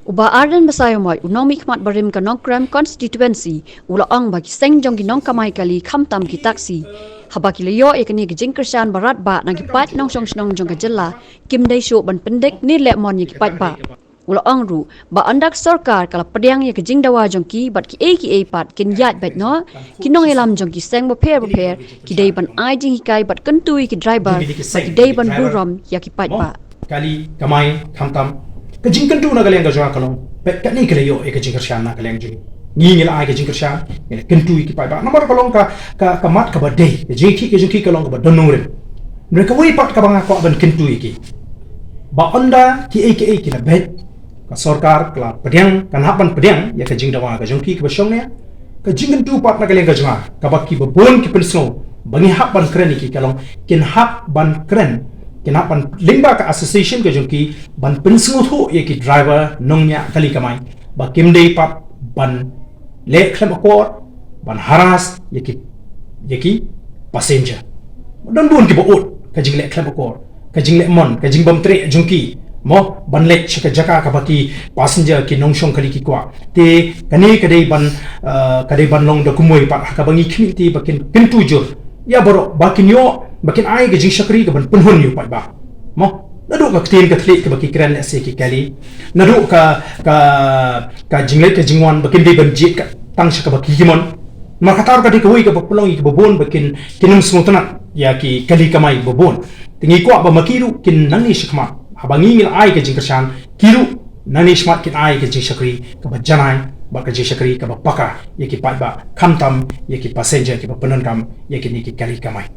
Uba Ardent Basayomoi unong mikmat barim ka nongkram constituency ula ong bagi seng jong ginong kamay kali khamtam ki taksi habaki leyo ekani gijing kersan barat ba nang gipat nong song snong jong ka jela kim dai shu ban Pyndik ni le mon ye gipat ba ula ong ru ba andak sarkar kala pediang ye gijing dawa jong ki bat ki e pat kin yat bet no kinong elam jong ki seng ba pher ki dai ban ai jing hikai bat kentui ki Draibar ba ki dai ban buram ya ki pat ba kali kamay khamtam kajing kentu na galeng gajwa kalong pet kat ni keleyo e kajing kershan na galeng jing ngil ai kajing kershan ne kentu ki pai ba nomor kalong ka mat ka badai kajing ki kalong ka badonure mereka wei pat ka banga ko ban kentu ki ba onda ki ki na bet ka sarkar kala pediang kan hapan pediang ya kajing dawa kajing ki ka basong ne kajing kentu pat na galeng gajwa ka baki babon ki penso bangi hap ban kren ki kalong kin hap ban kren kenapan limba ka association ke jongki ban pensengu thu ye ki driver nongnya kali kamai ba kimdei pap ban le klem akor ban haras ye ki passenger don bun ki boot ka jing le klem akor ka jing le mon ka jing bam tre jongki mo ban le chika jaka ka baki passenger ki nongshong kali ki kwa te kani kadai ban long da kumoi pa ka bangi khmiti bakin pintu jo ya boro bakin yo bakin ai ke jing shakri ke ban punhun yu pai ba mo nadu ka tin ka thlik ke baki kran le se ki kali nadu ka jingle ke jingwan bakin de ban jit ka tang shaka baki gimon ma khatar ka dik hui ka bapulong ki babon bakin kinum smutana ya ki kali kamai babon tingi ko ba makiru kin nangne Shakhmat habangi ngil ai ke jing kershan kiru nangne Shakhmat kin ai ke jing shakri ka ba janai ba ka jing shakri ka ba paka ye ki Paidbah khamtam ye ki passenger ki ba penankam ye ki ni ki kali kamai